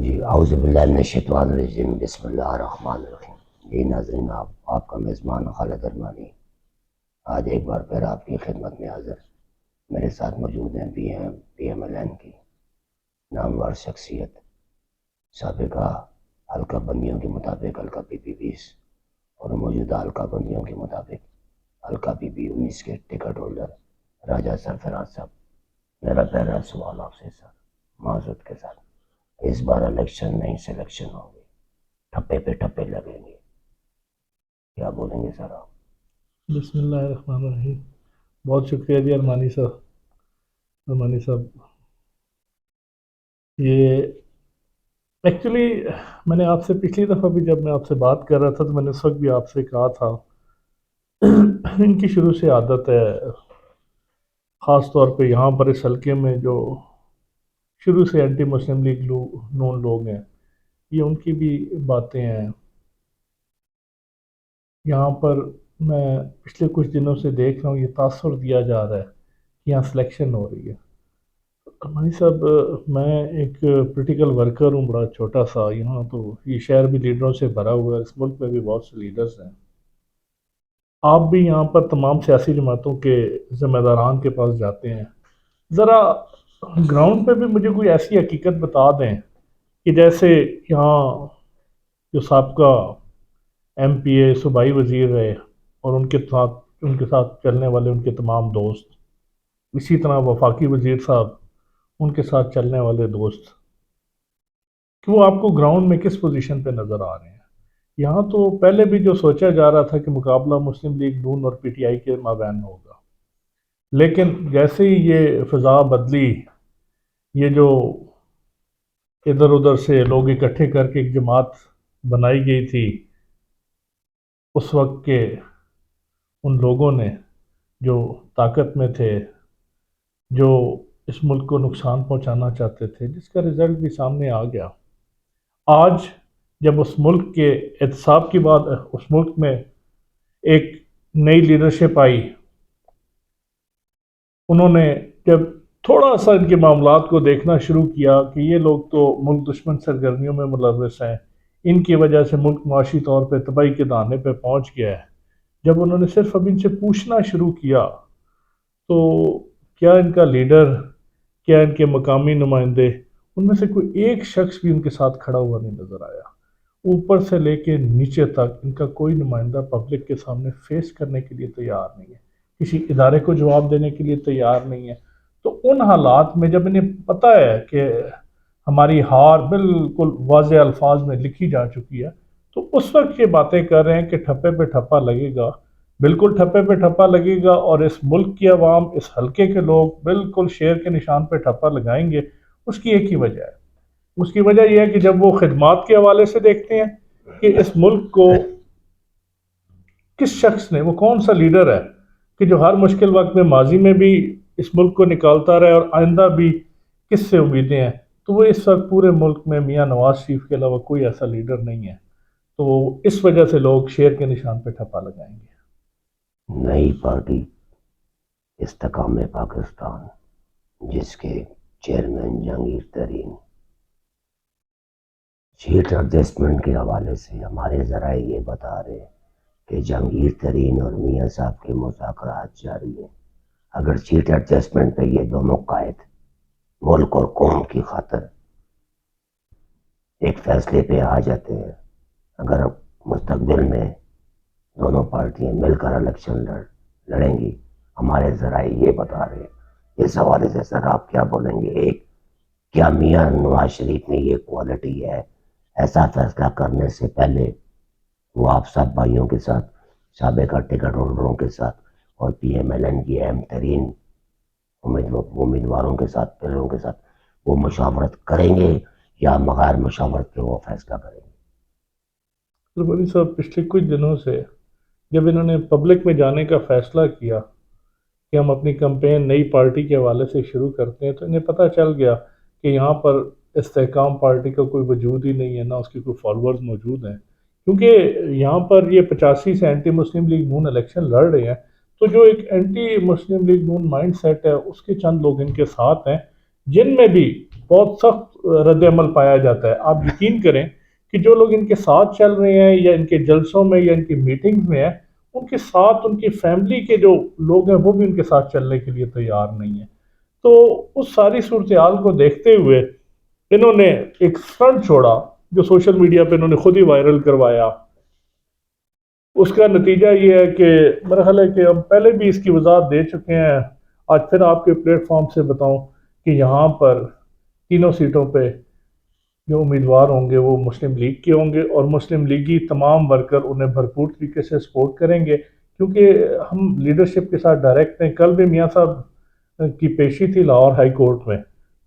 جی اعوذ باللہ من الشیطان الرجیم، بسم اللہ الرحمن الرحیم۔ جی ناظرین، آپ کا میزبان خالد ارمانی آج ایک بار پھر آپ کی خدمت میں حاضر۔ میرے ساتھ موجود ہیں پی ایم ایل این کی نامور شخصیت، سابقہ حلقہ بندیوں کے مطابق حلقہ پی پی 20 اور موجودہ حلقہ بندیوں کے مطابق حلقہ پی پی 19 کے ٹکٹ ہولڈر راجہ سرفراز صاحب۔ میرا پہلا سوال آپ سے سر، معذرت کے ساتھ، اس بار الیکشن نہیں سلیکشن ہوگی، ٹھپے پہ ٹھپے لگیں گے، کیا بولیں گے سر آپ؟ بسم اللہ الرحمن الرحیم۔ بہت شکریہ جی ارمانی صاحب۔ یہ ایکچولی میں نے آپ سے پچھلی دفعہ بھی جب میں آپ سے بات کر رہا تھا تو میں نے اس وقت بھی آپ سے کہا تھا ان کی شروع سے عادت ہے، خاص طور پہ یہاں پر اس حلقے میں جو شروع سے اینٹی مسلم لیگ نون لوگ ہیں، یہ ان کی بھی باتیں ہیں یہاں پر۔ میں پچھلے کچھ دنوں سے دیکھ رہا ہوں، یہ تاثر دیا جا رہا ہے کہ یہاں سلیکشن ہو رہی ہے۔ ہماری صاحب، میں ایک پولیٹیکل ورکر ہوں، بڑا چھوٹا سا، یہاں تو یہ شہر بھی لیڈروں سے بھرا ہوا ہے، اس ملک میں بھی بہت سے لیڈرز ہیں۔ آپ بھی یہاں پر تمام سیاسی جماعتوں کے ذمہ داران کے پاس جاتے ہیں، ذرا گراؤنڈ پہ بھی مجھے کوئی ایسی حقیقت بتا دیں کہ جیسے یہاں جو سابقہ ایم پی اے صوبائی وزیر رہے اور ان کے ساتھ چلنے والے ان کے تمام دوست، اسی طرح وفاقی وزیر صاحب، ان کے ساتھ چلنے والے دوست، کہ وہ آپ کو گراؤنڈ میں کس پوزیشن پہ نظر آ رہے ہیں؟ یہاں تو پہلے بھی جو سوچا جا رہا تھا کہ مقابلہ مسلم لیگ نون اور پی ٹی آئی کے مابین ہوگا، لیکن جیسے ہی یہ فضا بدلی، یہ جو ادھر ادھر سے لوگ اکٹھے کر کے ایک جماعت بنائی گئی تھی، اس وقت کے ان لوگوں نے جو طاقت میں تھے، جو اس ملک کو نقصان پہنچانا چاہتے تھے، جس کا رزلٹ بھی سامنے آ گیا۔ آج جب اس ملک کے احتساب کی بات، اس ملک میں ایک نئی لیڈرشپ آئی، انہوں نے جب تھوڑا سا ان کے معاملات کو دیکھنا شروع کیا کہ یہ لوگ تو ملک دشمن سرگرمیوں میں ملوث ہیں، ان کی وجہ سے ملک معاشی طور پہ تباہی کے دہانے پہ پہنچ گیا ہے، جب انہوں نے صرف اب ان سے پوچھنا شروع کیا تو کیا ان کا لیڈر، کیا ان کے مقامی نمائندے، ان میں سے کوئی ایک شخص بھی ان کے ساتھ کھڑا ہوا نہیں نظر آیا۔ اوپر سے لے کے نیچے تک ان کا کوئی نمائندہ پبلک کے سامنے فیس کرنے کے لیے تیار نہیں ہے، کسی ادارے کو جواب دینے کے لیے تیار نہیں ہے۔ تو ان حالات میں جب انہیں پتہ ہے کہ ہماری ہار بالکل واضح الفاظ میں لکھی جا چکی ہے، تو اس وقت یہ باتیں کر رہے ہیں کہ ٹھپے پہ ٹھپا لگے گا، بالکل ٹھپے پہ ٹھپا لگے گا، اور اس ملک کی عوام، اس حلقے کے لوگ بالکل شیر کے نشان پہ ٹھپا لگائیں گے۔ اس کی ایک ہی وجہ ہے، اس کی وجہ یہ ہے کہ جب وہ خدمات کے حوالے سے دیکھتے ہیں کہ اس ملک کو کس شخص نے، وہ کون سا لیڈر ہے کہ جو ہر مشکل وقت میں، ماضی میں بھی اس ملک کو نکالتا رہے اور آئندہ بھی کس سے امیدیں ہیں، تو وہ اس وقت پورے ملک میں میاں نواز شریف کے علاوہ کوئی ایسا لیڈر نہیں ہے۔ تو اس وجہ سے لوگ شیر کے نشان پہ ٹھپا لگائیں گے۔ نئی پارٹی استحکام پاکستان، جس کے چیئرمین جہانگیر ترین، سیٹ ایڈجسٹمنٹ کے حوالے سے ہمارے ذرائع یہ بتا رہے کہ جہانگیر ترین اور میاں صاحب کے مذاکرات جاری ہیں۔ اگر سیٹ ایڈجسٹمنٹ پہ یہ دونوں قائد ملک اور قوم کی خاطر ایک فیصلے پہ آ جاتے ہیں، اگر مستقبل میں دونوں پارٹیاں مل کر الیکشن لڑیں گی، ہمارے ذرائع یہ بتا رہے ہیں۔ اس حوالے سے سر آپ کیا بولیں گے؟ ایک، کیا میاں نواز شریف میں یہ کوالٹی ہے ایسا فیصلہ کرنے سے پہلے وہ آپ سب بھائیوں کے ساتھ، سابقہ ٹکٹ ہولڈروں کے ساتھ اور پی ایم ایل این کی اہم ترین امیدواروں کے ساتھ، پہلوں کے ساتھ وہ مشاورت کریں گے یا بغیر مشاورت کے وہ فیصلہ کریں گے؟ بڑی صاحب، پچھلے کچھ دنوں سے جب انہوں نے پبلک میں جانے کا فیصلہ کیا کہ ہم اپنی کمپین نئی پارٹی کے حوالے سے شروع کرتے ہیں، تو انہیں پتہ چل گیا کہ یہاں پر استحکام پارٹی کا کوئی وجود ہی نہیں ہے، نہ اس کے کوئی فالوورز موجود ہیں، کیونکہ یہاں پر یہ 85 سے اینٹی مسلم لیگ نون الیکشن لڑ رہے ہیں، تو جو ایک اینٹی مسلم لیگ نون مائنڈ سیٹ ہے، اس کے چند لوگ ان کے ساتھ ہیں، جن میں بھی بہت سخت رد عمل پایا جاتا ہے. آپ یقین کریں کہ جو لوگ ان کے ساتھ چل رہے ہیں یا ان کے جلسوں میں یا ان کی میٹنگز میں ہیں، ان کے ساتھ ان کی فیملی کے جو لوگ ہیں وہ بھی ان کے ساتھ چلنے کے لیے تیار نہیں ہیں. تو اس ساری صورتحال کو دیکھتے ہوئے انہوں نے ایک فرنٹ چھوڑا جو سوشل میڈیا پہ انہوں نے خود ہی وائرل کروایا. اس کا نتیجہ یہ ہے کہ میرا خیال ہے کہ ہم پہلے بھی اس کی وضاحت دے چکے ہیں. آج پھر آپ کے پلیٹ فارم سے بتاؤں کہ یہاں پر تینوں سیٹوں پہ جو امیدوار ہوں گے وہ مسلم لیگ کے ہوں گے، اور مسلم لیگی تمام ورکر انہیں بھرپور طریقے سے سپورٹ کریں گے، کیونکہ ہم لیڈرشپ کے ساتھ ڈائریکٹ ہیں. کل بھی میاں صاحب کی پیشی تھی لاہور ہائی کورٹ میں،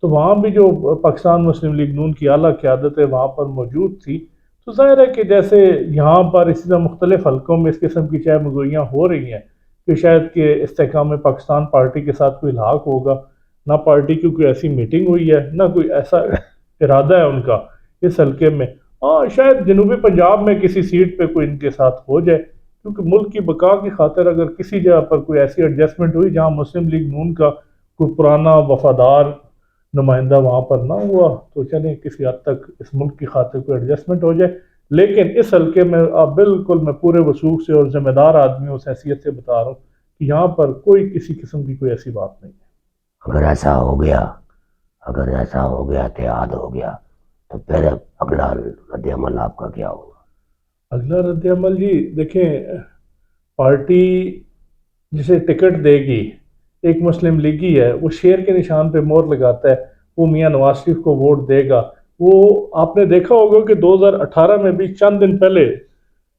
تو وہاں بھی جو پاکستان مسلم لیگ نون کی اعلیٰ قیادت ہے وہاں پر موجود تھی. تو ظاہر ہے کہ جیسے یہاں پر اسی طرح مختلف حلقوں میں اس قسم کی چاہے مگوئیاں ہو رہی ہیں کہ شاید کہ استحکام پاکستان پارٹی کے ساتھ کوئی الحاق ہوگا، نہ پارٹی کی کوئی ایسی میٹنگ ہوئی ہے نہ کوئی ایسا ارادہ ہے ان کا اس حلقے میں. ہاں شاید جنوبی پنجاب میں کسی سیٹ پہ کوئی ان کے ساتھ ہو جائے، کیونکہ ملک کی بقا کی خاطر اگر کسی جگہ پر کوئی ایسی ایڈجسٹمنٹ ہوئی جہاں مسلم لیگ نون کا کوئی پرانا وفادار نمائندہ وہاں پر نہ ہوا تو چلیں کسی حد تک اس ملک کی خاطر کوئی ایڈجسٹمنٹ ہو جائے. لیکن اس حلقے میں آپ بالکل میں پورے وثوق سے اور ذمہ دار آدمی اس حیثیت سے بتا رہا ہوں کہ یہاں پر کوئی کسی قسم کی کوئی ایسی بات نہیں ہے. اگر ایسا ہو گیا، اگر ایسا ہو گیا، اتحاد ہو گیا، تو پھر اگلا رد عمل آپ کا کیا ہوگا؟ اگلا رد عمل جی دیکھیں، پارٹی جسے ٹکٹ دے گی ایک مسلم لیگی ہے، وہ شیر کے نشان پہ مہر لگاتا ہے، وہ میاں نواز شریف کو ووٹ دے گا. وہ آپ نے دیکھا ہوگا کہ 2018 میں بھی چند دن پہلے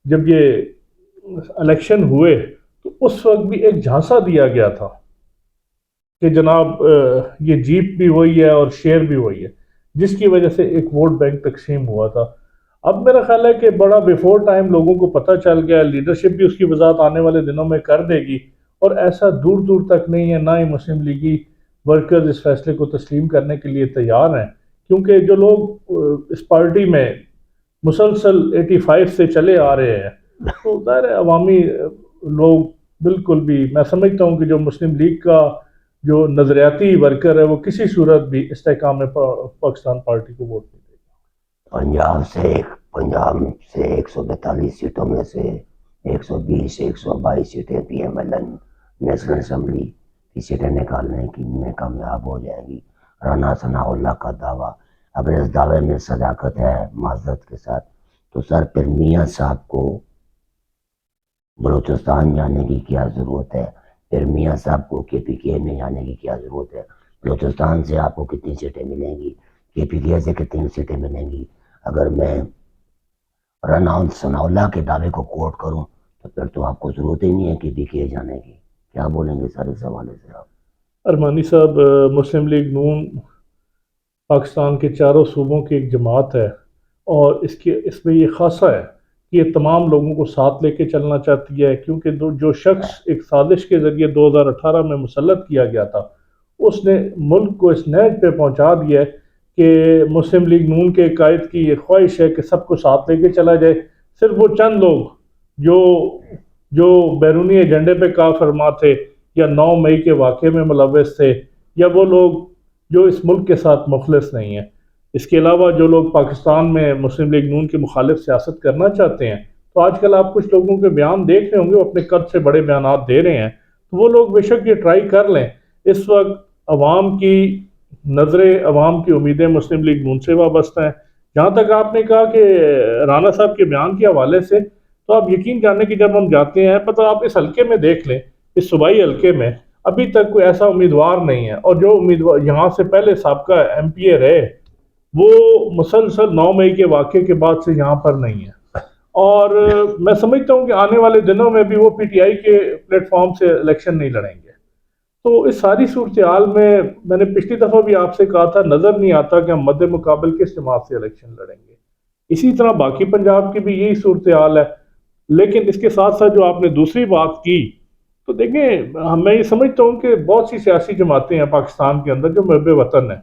جب یہ الیکشن ہوئے تو اس وقت بھی ایک جھانسا دیا گیا تھا کہ جناب یہ جیپ بھی وہی ہے اور شیر بھی وہی ہے، جس کی وجہ سے ایک ووٹ بینک تقسیم ہوا تھا. اب میرا خیال ہے کہ بڑا بیفور ٹائم لوگوں کو پتہ چل گیا، لیڈرشپ بھی اس کی وضاحت آنے والے دنوں میں کر دے گی، اور ایسا دور دور تک نہیں ہے، نہ ہی مسلم لیگی ورکرز اس فیصلے کو تسلیم کرنے کے لیے تیار ہیں. کیونکہ جو لوگ اس پارٹی میں مسلسل 85 سے چلے آ رہے ہیں تو ظاہر ہے عوامی لوگ بالکل بھی، میں سمجھتا ہوں کہ جو مسلم لیگ کا جو نظریاتی ورکر ہے وہ کسی صورت بھی استحکام پاکستان پارٹی کو ووٹ نہیں دے گا. پنجاب سے 142 سیٹوں میں سے 120 122 سیٹیں P M L N national assembly کی سیٹیں نکالنے کی میں کامیاب ہو جائے گی. رانا ثناء اللہ کا دعویٰ، اگر اس دعوے میں صداقت ہے معذرت کے ساتھ، تو سر پھر میاں صاحب کو بلوچستان جانے کی کیا ضرورت ہے؟ پھر میاں صاحب کو کے پی کے میں جانے کی کیا ضرورت ہے؟ بلوچستان سے آپ کو کتنی سیٹیں ملیں گی؟ کے پی کے سے کتنی سیٹیں ملیں گی؟ اگر میں رانا ثناء اللہ کے دعوے کو کوٹ کروں تو پھر تو آپ کو ضرورت ہی نہیں ہے کے پی کے جانے کی. کیا بولیں گے سر اس حوالے سے آپ؟ ارمانی صاحب، مسلم لیگ نون پاکستان کے چاروں صوبوں کی ایک جماعت ہے، اور اس میں یہ خاصہ ہے کہ یہ تمام لوگوں کو ساتھ لے کے چلنا چاہتی ہے. کیونکہ جو شخص ایک سازش کے ذریعے 2018 میں مسلط کیا گیا تھا، اس نے ملک کو اس نہج پہ پہنچا دیا ہے کہ مسلم لیگ نون کے قائد کی یہ خواہش ہے کہ سب کو ساتھ لے کے چلا جائے. صرف وہ چند لوگ جو بیرونی ایجنڈے پہ کار فرما تھے یا 9 مئی کے واقعے میں ملوث تھے، یا وہ لوگ جو اس ملک کے ساتھ مخلص نہیں ہیں. اس کے علاوہ جو لوگ پاکستان میں مسلم لیگ نون کی مخالف سیاست کرنا چاہتے ہیں، تو آج کل آپ کچھ لوگوں کے بیان دیکھ رہے ہوں گے، وہ اپنے قد سے بڑے بیانات دے رہے ہیں، تو وہ لوگ بے شک یہ ٹرائی کر لیں. اس وقت عوام کی نظریں، عوام کی امیدیں مسلم لیگ نون سے وابستہ ہیں. جہاں تک آپ نے کہا کہ رانا صاحب کے بیان کے حوالے سے، تو آپ یقین جانیں کہ جب ہم جاتے ہیں، پتہ آپ اس حلقے میں دیکھ لیں، اس صوبائی حلقے میں ابھی تک کوئی ایسا امیدوار نہیں ہے، اور جو امیدوار یہاں سے پہلے سابقہ ایم پی اے رہے وہ مسلسل 9 مئی کے واقعے کے بعد سے یہاں پر نہیں ہے. اور میں سمجھتا ہوں کہ آنے والے دنوں میں بھی وہ پی ٹی آئی کے پلیٹ فارم سے الیکشن نہیں لڑیں گے. تو اس ساری صورتحال میں نے پچھلی دفعہ بھی آپ سے کہا تھا، نظر نہیں آتا کہ ہم مد مقابل کس جماعت سے الیکشن لڑیں گے. اسی طرح باقی پنجاب کی بھی یہی صورتحال ہے. لیکن اس کے ساتھ ساتھ جو آپ نے دوسری بات کی، تو دیکھیں میں یہ سمجھتا ہوں کہ بہت سی سیاسی جماعتیں ہیں پاکستان کے اندر جو محب وطن ہیں،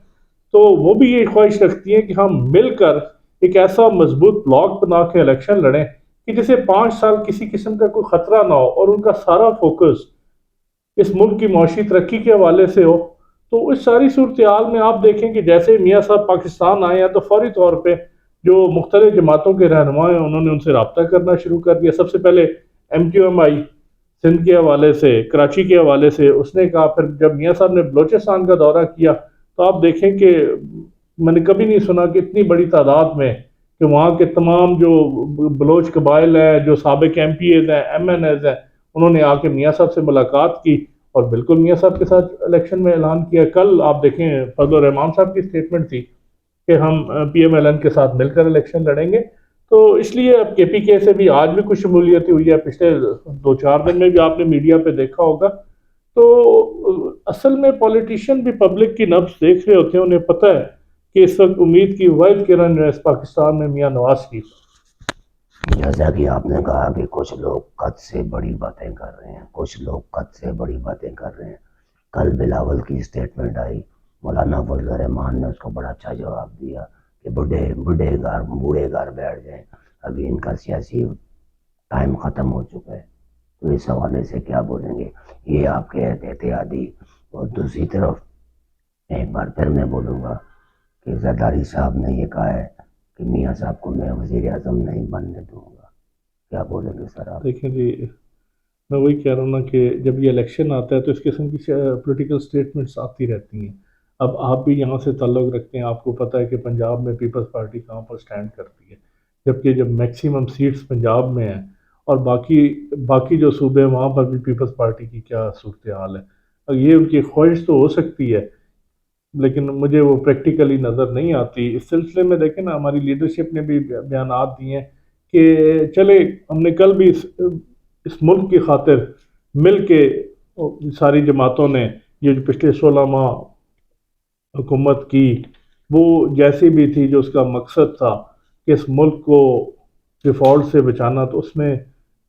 تو وہ بھی یہ خواہش رکھتی ہیں کہ ہم مل کر ایک ایسا مضبوط بلاک بنا کے الیکشن لڑیں کہ جسے 5 سال کسی قسم کا کوئی خطرہ نہ ہو، اور ان کا سارا فوکس اس ملک کی معاشی ترقی کے حوالے سے ہو. تو اس ساری صورتحال میں آپ دیکھیں کہ جیسے میاں صاحب پاکستان آئے ہیں تو فوری طور پہ جو مختلف جماعتوں کے رہنما ہیں انہوں نے ان سے رابطہ کرنا شروع کر دیا. سب سے پہلے ایم کیو ایم آئی سندھ کے حوالے سے، کراچی کے حوالے سے اس نے کہا. پھر جب میاں صاحب نے بلوچستان کا دورہ کیا تو آپ دیکھیں کہ میں نے کبھی نہیں سنا کہ اتنی بڑی تعداد میں کہ وہاں کے تمام جو بلوچ قبائل ہیں، جو سابق ایم پی ایز ہیں، ایم این ایز ہیں، انہوں نے آ کے میاں صاحب سے ملاقات کی اور بالکل میاں صاحب کے ساتھ الیکشن میں اعلان کیا. کل آپ دیکھیں فضل الرحمان صاحب کی اسٹیٹمنٹ تھی کہ ہم پی ایم ایل این کے ساتھ مل کر الیکشن لڑیں گے. تو اس لیے اب کے پی کے سے بھی آج بھی کچھ شمولیت ہوئی ہے. پچھلے 2-4 دن میں بھی آپ نے میڈیا پہ دیکھا ہوگا. تو اصل میں پولیٹیشین بھی پبلک کی نبض دیکھ رہے ہوتے ہیں، انہیں پتہ ہے کہ اس وقت امید کی واحد کرن جو ہے اس پاکستان میں میاں نواز شریف. جیسا کہ آپ نے کہا کہ کچھ لوگ قد سے بڑی باتیں کر رہے ہیں، کچھ لوگ قد سے بڑی باتیں کر رہے ہیں. کل بلاول کی اسٹیٹمنٹ آئی، مولانا فضل الرحمان نے اس کو بڑا اچھا جواب دیا کہ بوڑھے گھر بیٹھ جائیں، ابھی ان کا سیاسی ٹائم ختم ہو چکا ہے. تو اس حوالے سے کیا بولیں گے یہ آپ کے احتیاطی. اور دوسری طرف ایک بار پھر میں بولوں گا کہ زرداری صاحب نے یہ کہا ہے کہ میاں صاحب کو میں وزیر اعظم نہیں بننے دوں گا. کیا بولیں گے سر آپ؟ دیکھیں جی، میں وہی کہہ رہا ہوں نا کہ جب یہ الیکشن آتا ہے تو اس قسم کی پولیٹیکل سٹیٹمنٹس آتی رہتی ہیں. اب آپ بھی یہاں سے تعلق رکھتے ہیں، آپ کو پتہ ہے کہ پنجاب میں پیپلز پارٹی کہاں پر سٹینڈ کرتی ہے، جبکہ جب میکسیمم سیٹس پنجاب میں ہیں اور باقی جو صوبے ہیں وہاں پر بھی پیپلز پارٹی کی کیا صورتحال ہے. اب یہ ان کی خواہش تو ہو سکتی ہے لیکن مجھے وہ پریکٹیکلی نظر نہیں آتی. اس سلسلے میں دیکھیں نا، ہماری لیڈرشپ نے بھی بیانات دیے ہیں کہ چلے ہم نے کل بھی اس ملک کی خاطر مل کے ساری جماعتوں نے یہ جو پچھلے 16 ماہ حکومت کی وہ جیسی بھی تھی، جو اس کا مقصد تھا کہ اس ملک کو ڈیفالٹ سے بچانا، تو اس میں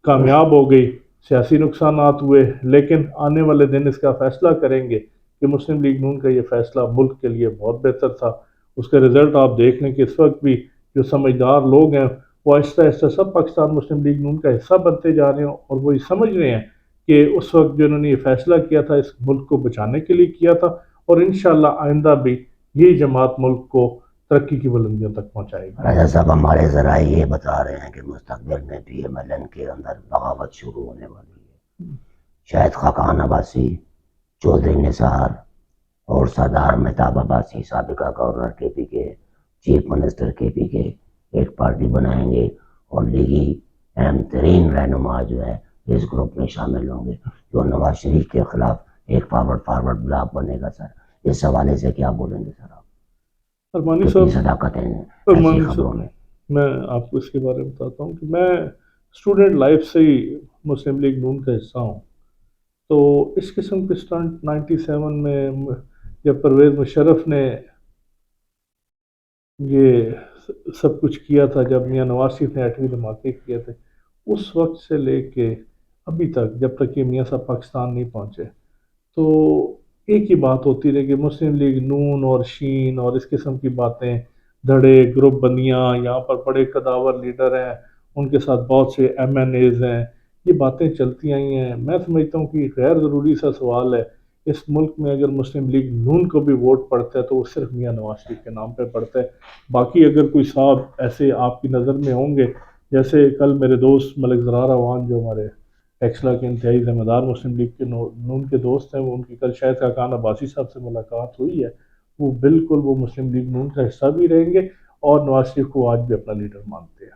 کامیاب ہو گئی. سیاسی نقصانات ہوئے لیکن آنے والے دن اس کا فیصلہ کریں گے کہ مسلم لیگ نون کا یہ فیصلہ ملک کے لیے بہت بہتر تھا. اس کا رزلٹ آپ دیکھ لیں کہ اس وقت بھی جو سمجھدار لوگ ہیں وہ آہستہ آہستہ سب پاکستان مسلم لیگ نون کا حصہ بنتے جا رہے ہیں اور وہ یہ سمجھ رہے ہیں کہ اس وقت جو انہوں نے یہ فیصلہ کیا تھا اس ملک کو بچانے کے لیے کیا تھا اور انشاءاللہ آئندہ بھی یہ جماعت ملک کو ترقی کی بلندیوں تک پہنچائے گی. راجہ صاحب ہمارے ذرائع یہ بتا رہے ہیں کہ مستقبل میں پی ایم ایل این کے اندر بغاوت شروع ہونے والی ہے. شاید خاقان عباسی، چودھری نثار اور سردار مہتاب عباسی سابقہ گورنر کے پی کے، چیف منسٹر کے پی کے ایک پارٹی بنائیں گے اور لیگی اہم ترین رہنما جو ہے اس گروپ میں شامل ہوں گے جو نواز شریف کے خلاف ایک فارورڈ بلاک بنے گا. سر اس حوالے سے کیا بولیں گے سر آپ؟ ارمانی کتنی صاحب، صداقت ہے ایسی ارمانی خبروں میں؟ صاحب میں آپ کو اس کے بارے میں بتاتا ہوں کہ میں اسٹوڈنٹ لائف سے ہی مسلم لیگ نون کا حصہ ہوں. تو اس قسم کے اسٹنٹ 97 میں جب پرویز مشرف نے یہ سب کچھ کیا تھا، جب میاں نواز شریف نے 8ویں دھماکے کیے تھے، اس وقت سے لے کے ابھی تک جب تک کہ میاں صاحب پاکستان نہیں پہنچے تو ایک ہی بات ہوتی رہی کہ مسلم لیگ نون اور شین اور اس قسم کی باتیں، دھڑے، گروپ بندیاں، یہاں پر بڑے قداور لیڈر ہیں، ان کے ساتھ بہت سے ایم این ایز ہیں، یہ باتیں چلتی آئی ہیں. میں سمجھتا ہوں کہ یہ غیر ضروری سا سوال ہے. اس ملک میں اگر مسلم لیگ نون کو بھی ووٹ پڑتا ہے تو وہ صرف میاں نواز شریف کے نام پہ پڑتا ہے. باقی اگر کوئی صاحب ایسے آپ کی نظر میں ہوں گے، جیسے کل میرے دوست ملک زرار اعوان جو ہمارے ٹیکسلا کے انتہائی ذمہ دار مسلم لیگ کے نون کے دوست ہیں، وہ ان کی کل شاید خاقان عباسی صاحب سے ملاقات ہوئی ہے، وہ بالکل وہ مسلم لیگ نون کا حصہ بھی رہیں گے اور نواز شریف کو آج بھی اپنا لیڈر مانتے ہیں.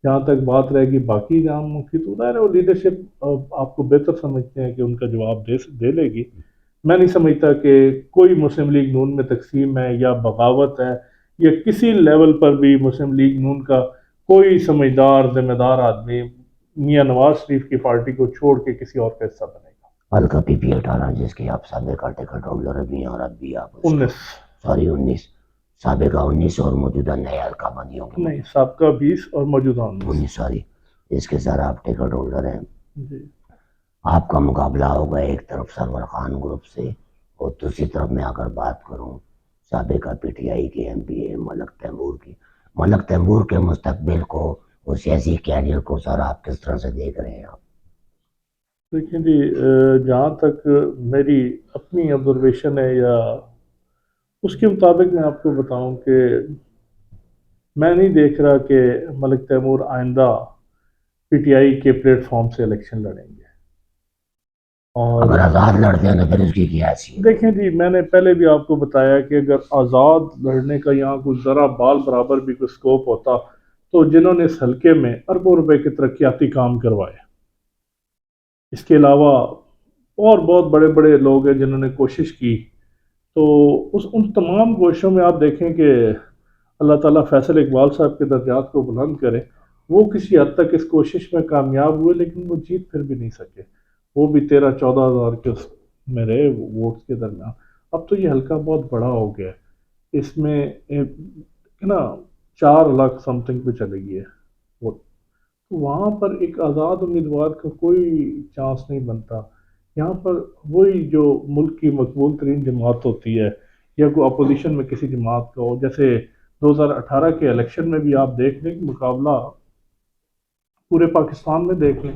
جہاں تک بات رہے گی باقی جاموں کی تو ظاہر ہے وہ لیڈرشپ آپ کو بہتر سمجھتے ہیں کہ ان کا جواب دے لے گی. میں نہیں سمجھتا کہ کوئی مسلم لیگ نون میں تقسیم ہے یا بغاوت ہے یا کسی لیول پر بھی مسلم لیگ نون کا کوئی سمجھدار ذمہ دار آدمی میاں نواز شریف کی پارٹی کو چھوڑ کے کسی اور کا حصہ بنے گا. حلقہ پی پی 18 جس کے آپ سابقہ ٹکٹ ہولڈر بھی ہیں اور اب بھی آپ 19 سابقہ 19 اور موجودہ نئے حلقہ بندیوں کے نہیں، سابقہ 20 اور موجودہ 19 اس کے ساتھ آپ ٹکٹ ہولڈر ہیں. جی. آپ کا مقابلہ ہوگا ایک طرف سرور خان گروپ سے اور دوسری طرف میں اگر بات کروں سابقہ پی ٹی آئی کے ایم پی اے ملک تیمور کے مستقبل کو اور سیاسی کیریئر کو سر آپ کس طرح سے دیکھ رہے ہیں آپ؟ دیکھیں جی، جہاں تک میری اپنی آبزرویشن ہے یا اس کے مطابق میں آپ کو بتاؤں کہ میں نہیں دیکھ رہا کہ ملک تیمور آئندہ پی ٹی آئی کے پلیٹ فارم سے الیکشن لڑیں گے. اور اگر آزاد لڑتے ہیں تو پھر اس کی کیا حیثیت؟ دیکھیں جی، میں نے پہلے بھی آپ کو بتایا کہ اگر آزاد لڑنے کا یہاں کوئی ذرا بال برابر بھی کوئی سکوپ ہوتا تو جنہوں نے اس حلقے میں اربوں روپے کے ترقیاتی کام کروائے، اس کے علاوہ اور بہت بڑے بڑے لوگ ہیں جنہوں نے کوشش کی، تو ان تمام کوششوں میں آپ دیکھیں کہ اللہ تعالیٰ فیصل اقبال صاحب کے درجات کو بلند کرے. وہ کسی حد تک اس کوشش میں کامیاب ہوئے لیکن وہ جیت پھر بھی نہیں سکے. وہ بھی 13-14 ہزار کے میں رہے ووٹس کے درمیان. اب تو یہ حلقہ بہت بڑا ہو گیا ہے، اس میں نا 4 لاکھ سم تھنگ پہ چلے گئی ہے ووٹ. وہاں پر ایک آزاد امیدوار کا کوئی چانس نہیں بنتا. یہاں پر وہی جو ملک کی مقبول ترین جماعت ہوتی ہے یا کوئی اپوزیشن میں کسی جماعت کا ہو، جیسے 2018 کے الیکشن میں بھی آپ دیکھ لیں کہ مقابلہ پورے پاکستان میں دیکھ لیں.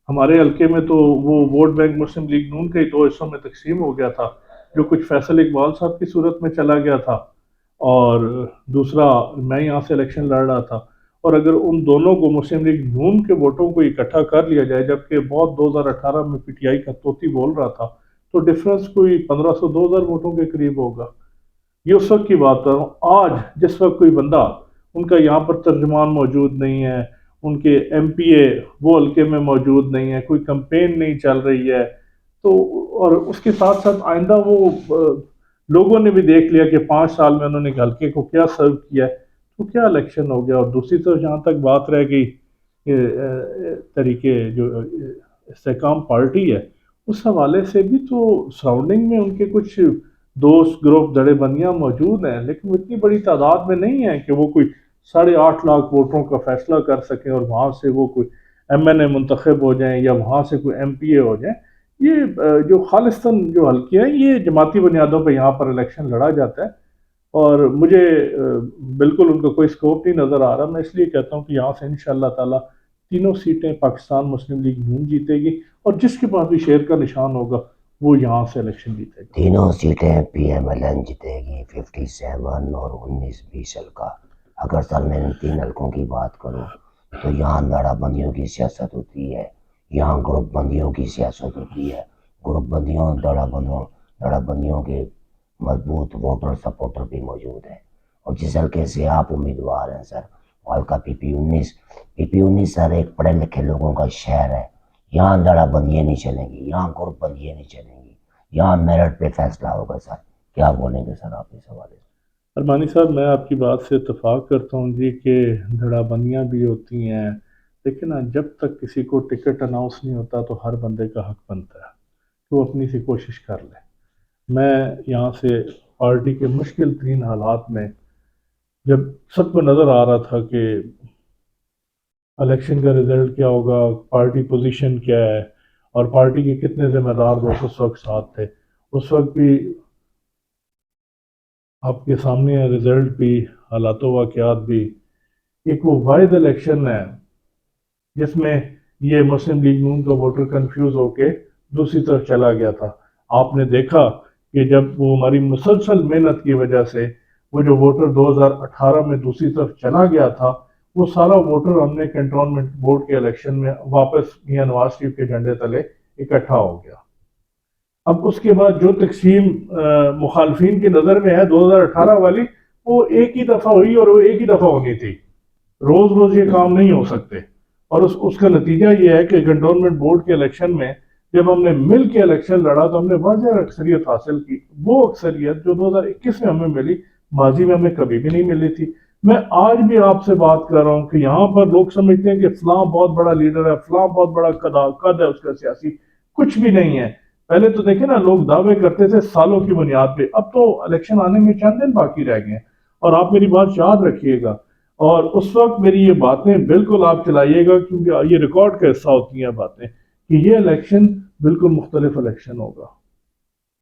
ہمارے حلقے میں تو وہ ووٹ بینک مسلم لیگ نون کے 2 حصوں میں تقسیم ہو گیا تھا، جو کچھ فیصل اقبال صاحب کی صورت میں چلا گیا تھا اور دوسرا میں یہاں سے الیکشن لڑ رہا تھا. اور اگر ان دونوں کو مسلم لیگ نون کے ووٹوں کو اکٹھا کر لیا جائے، جبکہ بہت 2018 میں پی ٹی آئی کا طوطی بول رہا تھا، تو ڈفرنس کوئی 1500-2000 ووٹوں کے قریب ہوگا. یہ اس وقت کی بات کر رہا ہوں. آج جس وقت کوئی بندہ، ان کا یہاں پر ترجمان موجود نہیں ہے، ان کے ایم پی اے وہ حلقے میں موجود نہیں ہے، کوئی کمپین نہیں چل رہی ہے، تو اور اس کے ساتھ ساتھ آئندہ وہ لوگوں نے بھی دیکھ لیا کہ 5 سال میں انہوں نے حلقے کو کیا سرو کیا ہے، تو کیا الیکشن ہو گیا. اور دوسری طرف جہاں تک بات رہ گئی طریقے جو استحکام پارٹی ہے، اس حوالے سے بھی تو سراؤنڈنگ میں ان کے کچھ دوست گروپ دڑے بندیاں موجود ہیں، لیکن وہ اتنی بڑی تعداد میں نہیں ہیں کہ وہ کوئی 8.5 لاکھ ووٹوں کا فیصلہ کر سکیں اور وہاں سے وہ کوئی ایم این اے منتخب ہو جائیں یا وہاں سے کوئی ایم پی اے ہو جائیں. یہ جو خالصتاً جو حلقے ہیں یہ جماعتی بنیادوں پہ یہاں پر الیکشن لڑا جاتا ہے، اور مجھے بالکل ان کا کوئی سکوپ نہیں نظر آ رہا. میں اس لیے کہتا ہوں کہ یہاں سے انشاءاللہ تعالیٰ تینوں سیٹیں پاکستان مسلم لیگ نون جیتے گی، اور جس کے پاس بھی شیر کا نشان ہوگا وہ یہاں سے الیکشن جیتے گا. تینوں سیٹیں پی ایم ایل این جیتے گی، 57 اور 19-20 حلقہ. اگر سر میں ان 3 حلقوں کی بات کروں تو یہاں دڑا بندیوں کی سیاست ہوتی ہے، یہاں گروپ بندیوں کی سیاست ہوتی ہے. گروپ بندیوں دڑا بندیوں کے مضبوط ووٹر سپورٹر بھی موجود ہیں. اور جس حلقے سے آپ امیدوار ہیں سر، وہ حلقہ پی پی 19 سر ایک پڑھے لکھے لوگوں کا شہر ہے. یہاں دڑا بندیاں نہیں چلیں گی، یہاں گروپ بندیاں نہیں چلیں گی، یہاں میرٹ پہ فیصلہ ہوگا. سر کیا بولیں گے سر آپ اس حوالے سے؟ ارمانی صاحب، میں آپ کی بات سے اتفاق کرتا ہوں جی کہ دھڑا بندیاں بھی ہوتی ہیں، لیکن جب تک کسی کو ٹکٹ اناؤنس نہیں ہوتا تو ہر بندے کا حق بنتا ہے کہ وہ اپنی سی کوشش کر لے. میں یہاں سے پارٹی کے مشکل ترین حالات میں جب سب کو نظر آ رہا تھا کہ الیکشن کا رزلٹ کیا ہوگا، پارٹی پوزیشن کیا ہے اور پارٹی کے کتنے ذمہ دار دوست اس وقت ساتھ تھے، اس وقت بھی آپ کے سامنے ہے رزلٹ بھی، حالات و واقعات بھی. ایک وہ واحد الیکشن ہے جس میں یہ مسلم لیگ نون کا ووٹر کنفیوز ہو کے دوسری طرف چلا گیا تھا. آپ نے دیکھا کہ جب وہ ہماری مسلسل محنت کی وجہ سے وہ جو ووٹر 2018 میں دوسری طرف چلا گیا تھا، وہ سارا ووٹر ہم نے کنٹونمنٹ بورڈ کے الیکشن میں واپس میاں نواز شریف کے جھنڈے تلے اکٹھا ہو گیا. اب اس کے بعد جو تقسیم مخالفین کی نظر میں ہے 2018 والی، وہ ایک ہی دفعہ ہوئی اور وہ ایک ہی دفعہ ہونی تھی. روز روز یہ کام نہیں ہو سکتے. اور اس کا نتیجہ یہ ہے کہ کنٹونمنٹ بورڈ کے الیکشن میں جب ہم نے مل کے الیکشن لڑا تو ہم نے واضح اکثریت حاصل کی، وہ اکثریت جو 2021 میں ہمیں ملی، ماضی میں ہمیں کبھی بھی نہیں ملی تھی. میں آج بھی آپ سے بات کر رہا ہوں کہ یہاں پر لوگ سمجھتے ہیں کہ فلاں بہت بڑا لیڈر ہے، فلاں بہت بڑا قد ہے اس کا سیاسی. کچھ بھی نہیں ہے. پہلے تو دیکھیں نا، لوگ دعوے کرتے تھے سالوں کی بنیاد پہ، اب تو الیکشن آنے میں چند دن باقی رہ گئے ہیں. اور آپ میری بات یاد رکھیے گا، اور اس وقت میری یہ باتیں بالکل آپ چلائیے گا، کیونکہ یہ ریکارڈ کا حصہ ہوتی ہیں باتیں، کہ یہ الیکشن بالکل مختلف الیکشن ہوگا.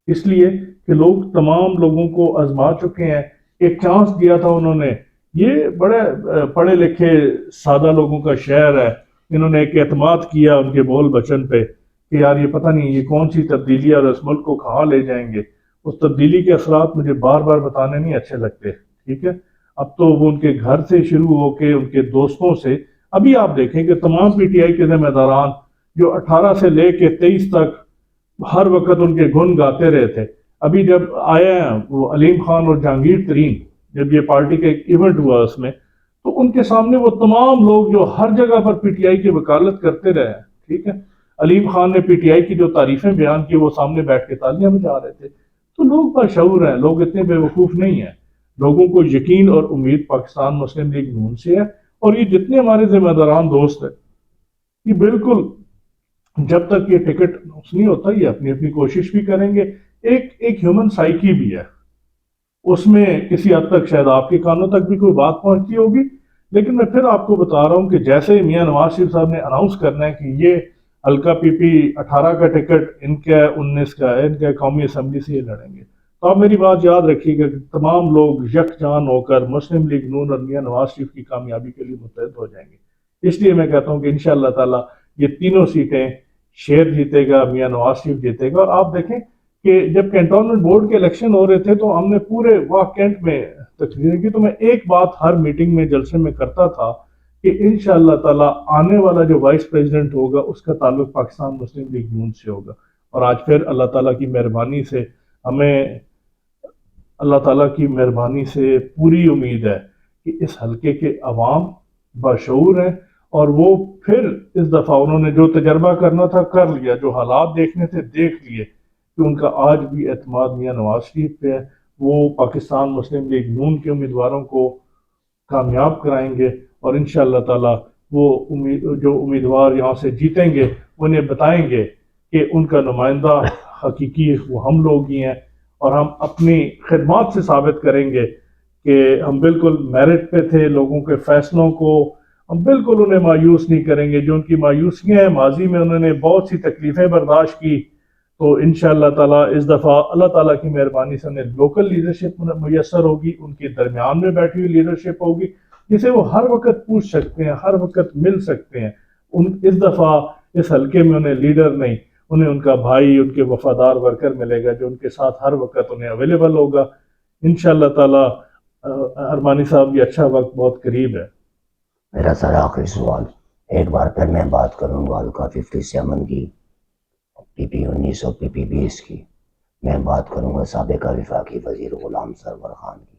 اس لیے کہ لوگ تمام لوگوں کو آزما چکے ہیں، ایک چانس دیا تھا انہوں نے. یہ بڑے پڑھے لکھے سادہ لوگوں کا شہر ہے، انہوں نے ایک اعتماد کیا ان کے بول بچن پہ کہ یار یہ پتہ نہیں یہ کون سی تبدیلیاں اور اس ملک کو کہاں لے جائیں گے. اس تبدیلی کے اثرات مجھے بار بار بتانے نہیں اچھے لگتے، ٹھیک ہے؟ اب تو وہ ان کے گھر سے شروع ہو کے ان کے دوستوں سے، ابھی آپ دیکھیں کہ تمام پی ٹی آئی کے ذمہ داران جو 18 سے لے کے 23 تک ہر وقت ان کے گن گاتے رہے تھے، ابھی جب آئے ہیں وہ علیم خان اور جہانگیر ترین، جب یہ پارٹی کا ایک ایونٹ ہوا اس میں، تو ان کے سامنے وہ تمام لوگ جو ہر جگہ پر پی ٹی آئی کی وکالت کرتے رہے ہیں، ٹھیک ہے، علیم خان نے پی ٹی آئی کی جو تعریفیں بیان کی وہ سامنے بیٹھ کے تالیاں بجا رہے تھے. تو لوگ باشعور ہیں، لوگ اتنے بے وقوف نہیں ہیں، لوگوں کو یقین اور امید پاکستان مسلم لیگ نون سے ہے. اور یہ جتنے ہمارے ذمہ داران دوست ہیں، یہ بالکل جب تک یہ ٹکٹ نہیں ہوتا یہ اپنی اپنی کوشش بھی کریں گے. ایک ہیومن سائیکی بھی ہے، اس میں کسی حد تک شاید آپ کے کانوں تک بھی کوئی بات پہنچتی ہوگی، لیکن میں پھر آپ کو بتا رہا ہوں کہ جیسے میاں نواز شریف صاحب نے اناؤنس کرنا ہے کہ یہ حلقہ پی پی 18 کا ٹکٹ ان کا 19 کا ہے، ان کا قومی اسمبلی سے یہ لڑیں گے، تو آپ میری بات یاد رکھیے گا کہ تمام لوگ یکجان ہو کر مسلم لیگ نون اور میاں نواز شریف کی کامیابی کے لیے متحد ہو جائیں گے. اس لیے میں کہتا ہوں کہ انشاءاللہ تعالی یہ تینوں سیٹیں شیر جیتے گا، میاں نواز شریف جیتے گا. اور آپ دیکھیں کہ جب کینٹونمنٹ بورڈ کے الیکشن ہو رہے تھے تو ہم نے پورے واہ کینٹ میں تقریر کی، تو میں ایک بات ہر میٹنگ میں جلسے میں کرتا تھا کہ انشاءاللہ تعالی آنے والا جو وائس پریزیڈنٹ ہوگا اس کا تعلق پاکستان مسلم لیگ نون سے ہوگا. اور آج پھر اللہ تعالیٰ کی مہربانی سے ہمیں اللہ تعالیٰ کی مہربانی سے پوری امید ہے کہ اس حلقے کے عوام باشعور ہیں، اور وہ پھر اس دفعہ انہوں نے جو تجربہ کرنا تھا کر لیا، جو حالات دیکھنے تھے دیکھ لیے، کہ ان کا آج بھی اعتماد میاں نواز شریف پہ ہے. وہ پاکستان مسلم لیگ نون کے امیدواروں کو کامیاب کرائیں گے، اور انشاءاللہ تعالی وہ جو امیدوار یہاں سے جیتیں گے انہیں بتائیں گے کہ ان کا نمائندہ حقیقی وہ ہم لوگ ہی ہیں، اور ہم اپنی خدمات سے ثابت کریں گے کہ ہم بالکل میرٹ پہ تھے. لوگوں کے فیصلوں کو ہم بالکل انہیں مایوس نہیں کریں گے. جو ان کی مایوسیاں ہیں، ماضی میں انہوں نے بہت سی تکلیفیں برداشت کی، تو انشاءاللہ تعالیٰ اس دفعہ اللہ تعالیٰ کی مہربانی سے انہیں لوکل لیڈرشپ میسر ہوگی، ان کے درمیان میں بیٹھی ہوئی لیڈرشپ ہوگی جسے وہ ہر وقت پوچھ سکتے ہیں، ہر وقت مل سکتے ہیں. اس دفعہ اس حلقے میں انہیں لیڈر نہیں، انہیں ان کا بھائی، ان کے وفادار ورکر ملے گا جو ان کے ساتھ ہر وقت انہیں اویلیبل ہوگا. انشاءاللہ تعالیٰ ارمانی صاحب یہ اچھا وقت بہت قریب ہے. میرا سر آخری سوال، ایک بار پھر میں بات کروں گا حلقہ 57 کی، پی پی 19 اور پی پی 20 کی. میں بات کروں گا سابقہ وفاقی وزیر غلام سرور خان کی،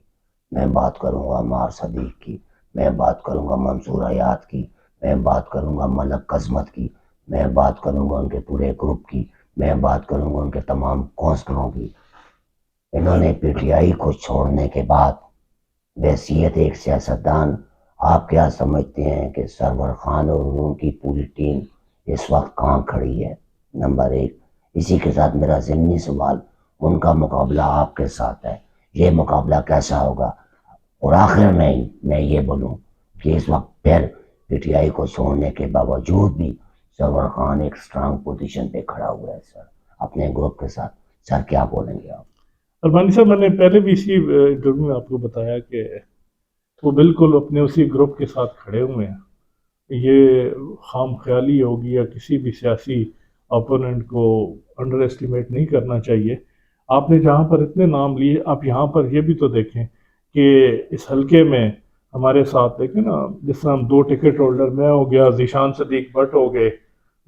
میں بات کروں گا عمار صدیق کی، میں بات کروں گا منصور حیات کی، میں بات کروں گا ملک عظمت کی، میں بات کروں گا ان کے پورے گروپ کی، میں بات کروں گا ان کے تمام کونسلروں کی. انہوں نے پی ٹی آئی کو چھوڑنے کے بعد بحیثیت ایک سیاستدان آپ کیا سمجھتے ہیں کہ سرور خان اور ان کی پوری ٹیم اس وقت کہاں کھڑی ہے؟ نمبر ایک. اسی کے ساتھ میرا ضمنی سوال، ان کا مقابلہ آپ کے ساتھ ہے، یہ مقابلہ کیسا ہوگا؟ اور آخر میں یہ بولوں کہ اس وقت پھر پی ٹی آئی کو چھوڑنے کے باوجود بھی سرور خان ایک اسٹرانگ پوزیشن پہ کھڑا ہوا ہے سر اپنے گروپ کے ساتھ. سر کیا بولیں گے آپ؟ ارمانی صاحب، میں نے پہلے بھی اسی انٹرویو میں آپ کو بتایا کہ وہ بالکل اپنے اسی گروپ کے ساتھ کھڑے ہوئے ہیں. یہ خام خیالی ہوگی یا کسی بھی سیاسی اپوننٹ کو انڈر ایسٹیمیٹ نہیں کرنا چاہیے. آپ نے جہاں پر اتنے نام لیے، آپ یہاں پر یہ بھی تو دیکھیں کہ اس حلقے میں ہمارے ساتھ دیکھیں نا، جس طرح ہم 2 ٹکٹ ہولڈر، میں ہو گیا، ذیشان صدیق بٹ ہو گئے،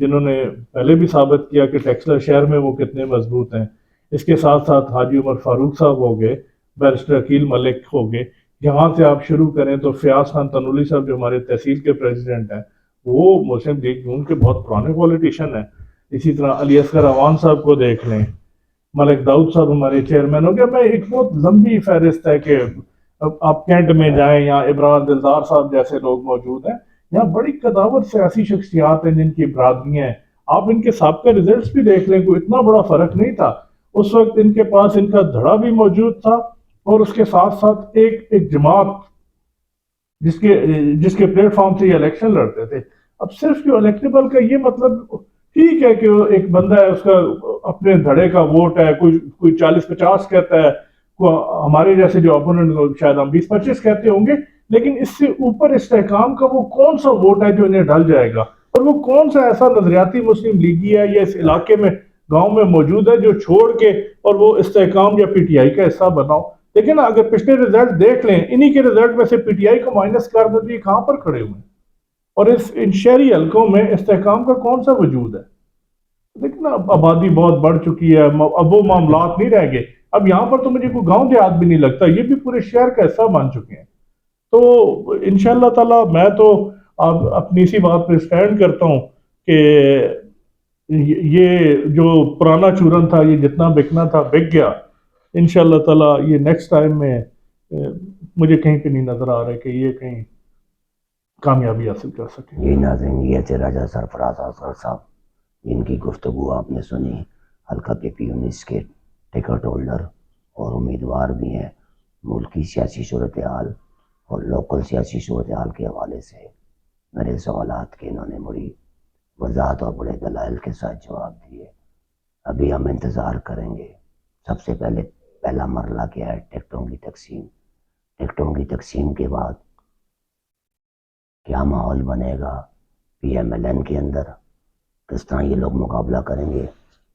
جنہوں نے پہلے بھی ثابت کیا کہ ٹیکسلا شہر میں وہ کتنے مضبوط ہیں. اس کے ساتھ ساتھ حاجی عمر فاروق صاحب ہو گئے، بیرسٹر عقیل ملک ہو گئے. یہاں سے آپ شروع کریں تو فیاض خان تنولی صاحب جو ہمارے تحصیل کے پریزیڈنٹ ہیں، وہ مسلم لیگ نون کے بہت پرانے پولیٹیشین ہیں. اسی طرح علی اصغر عوان صاحب کو دیکھ لیں، ملک داؤد صاحب ہمارے چیئرمین ہو گیا. میں ایک بہت لمبی فہرست ہے کہ آپ کینٹ میں جائیں، یہاں ابراز دلدار صاحب جیسے لوگ موجود ہیں. یہاں بڑی قداور سیاسی شخصیات ہیں جن کی برادریاں ہیں. آپ ان کے سابقہ ریزلٹس بھی دیکھ لیں، کوئی اتنا بڑا فرق نہیں تھا. اس وقت ان کے پاس ان کا دھڑا بھی موجود تھا، اور اس کے ساتھ ساتھ ایک جماعت جس کے پلیٹ فارم سے یہ الیکشن لڑتے تھے. اب صرف جو الیکٹیبل کا یہ مطلب ٹھیک ہے کہ ایک بندہ ہے، اس کا اپنے دھڑے کا ووٹ ہے، کوئی 40-50 کہتا ہے، ہمارے جیسے جو اپوننٹ شاید ہم 20-25 کہتے ہوں گے، لیکن اس سے اوپر استحکام کا وہ کون سا ووٹ ہے جو انہیں ڈل جائے گا، اور وہ کون سا ایسا نظریاتی مسلم لیگی ہے یا اس علاقے میں گاؤں میں موجود ہے جو چھوڑ کے اور وہ استحکام یا پی ٹی آئی کا حصہ بناؤ. لیکن اگر پچھلے رزلٹ دیکھ لیں، انہی کے رزلٹ میں سے پی ٹی آئی کو مائنس کر دیں تو یہ کہاں پر کھڑے ہوئے ہیں؟ اور ان شہری حلقوں میں استحکام کا کون سا وجود ہے؟ لیکن اب آبادی بہت بڑھ چکی ہے، اب وہ معاملات نہیں رہ گئے. اب یہاں پر تو مجھے کوئی گاؤں دیہات بھی نہیں لگتا، یہ بھی پورے شہر کا حصہ بن چکے ہیں. تو انشاءاللہ تعالی میں تو اب اپنی اسی بات پہ اسٹینڈ کرتا ہوں کہ یہ جو پرانا چورن تھا، یہ جتنا بکنا تھا بک گیا. انشاءاللہ تعالی یہ نیکسٹ ٹائم میں مجھے کہیں پہ نہیں نظر آ رہا ہے کہ یہ کہیں کامیابی حاصل کر سکے. جی ناظرین، یہ تھے راجہ سرفراز اصغر صاحب، جن کی گفتگو آپ نے سنی. حلقہ کے پیونس کے ٹکٹ ہولڈر اور امیدوار بھی ہیں. ملکی سیاسی صورتحال اور لوکل سیاسی صورتحال کے حوالے سے میرے سوالات کے انہوں نے بڑی وضاحت اور بڑے دلائل کے ساتھ جواب دیے. ابھی ہم انتظار کریں گے. سب سے پہلا مرحلہ کیا ہے؟ ٹکٹوں کی تقسیم. ٹکٹوں کی تقسیم کے بعد کیا ماحول بنے گا پی ایم ایل این کے اندر، کس طرح یہ لوگ مقابلہ کریں گے،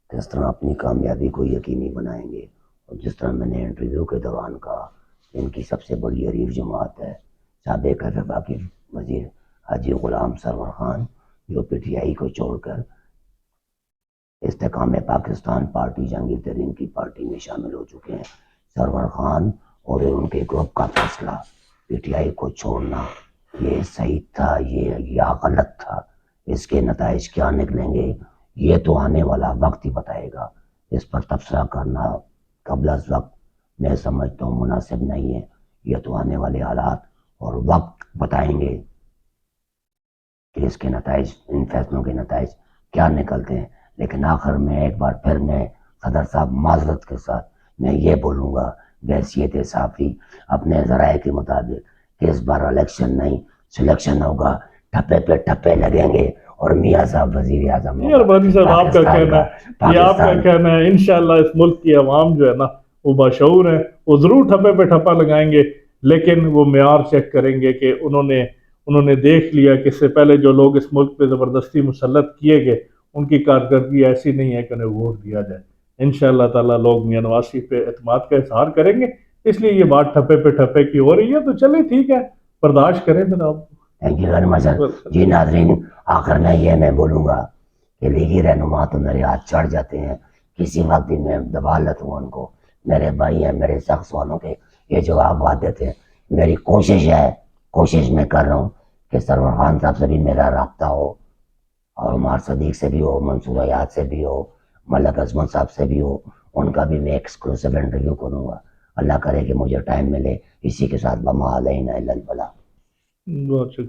کس طرح اپنی کامیابی کو یقینی بنائیں گے. اور جس طرح میں نے انٹرویو کے دوران کہا، ان کی سب سے بڑی حریف جماعت ہے سابق دفاع کی وزیر حاجی غلام سرور خان، جو پی ٹی آئی کو چھوڑ کر استحکام پاکستان پارٹی جہانگیر ترین کی پارٹی میں شامل ہو چکے ہیں. سرور خان اور ان کے گروپ کا فیصلہ پی ٹی آئی کو چھوڑنا، یہ صحیح تھا یا غلط تھا؟ اس کے نتائج کیا نکلیں گے یہ تو آنے والا وقت ہی بتائے گا. اس پر تبصرہ کرنا قبل از وقت میں سمجھتا ہوں مناسب نہیں ہے. یہ تو آنے والے حالات اور وقت بتائیں گے کہ اس کے نتائج، ان فیصلوں کے نتائج کیا نکلتے ہیں. لیکن آخر میں ایک بار پھر میں صدر صاحب معذرت کے ساتھ میں یہ بولوں گا بحیثیت صحافی اپنے ذرائع کے مطابق کہ اس بار الیکشن نہیں، سلیکشن ہوگا. ٹھپے پہ ٹھپے لگیں گے اور میاں صاحب وزیر اعظم یہ اربانی صاحب آپ کا کہنا ہے، یہ آپ کا کہنا ہے. انشاءاللہ اس ملک کی عوام جو ہے نا وہ باشعور ہیں، وہ ضرور ٹھپے پہ ٹھپا لگائیں گے، لیکن وہ معیار چیک کریں گے کہ انہوں نے دیکھ لیا کہ اس سے پہلے جو لوگ اس ملک پہ زبردستی مسلط کیے گئے ان کی کارکردگی ایسی نہیں ہے کہ انہیں ووٹ دیا جائے. انشاءاللہ تعالیٰ لوگ میاں نواز شریف پہ اعتماد کا اظہار کریں گے، اس لیے یہ بات ٹھپے پہ ٹھپے کی ہو رہی ہے. تو چلیں ٹھیک ہے، برداشت کریں جناب. Thank you very much. جی ناظرین، آخر میں بولوں گا کہ لیگی رہنما تو میرے ہاتھ چڑھ جاتے ہیں، کسی وقت بھی میں دبا لیتا ہوں ان کو. میرے بھائی ہیں، میرے سخت سوالوں کے یہ جواب دیتے ہیں. میری کوشش میں کر رہا ہوں کہ سرور خان صاحب سے بھی میرا رابطہ ہو، اور عمار صدیق سے بھی ہو، منصور حیات سے بھی ہو، ملک عظمت صاحب سے بھی ہو. ان کا بھی میں ایکسکلوسیو انٹرویو کروں گا. اللہ کرے کہ مجھے ٹائم ملے. اسی کے ساتھ بما علینا الا البلاغ. بہت شکریہ.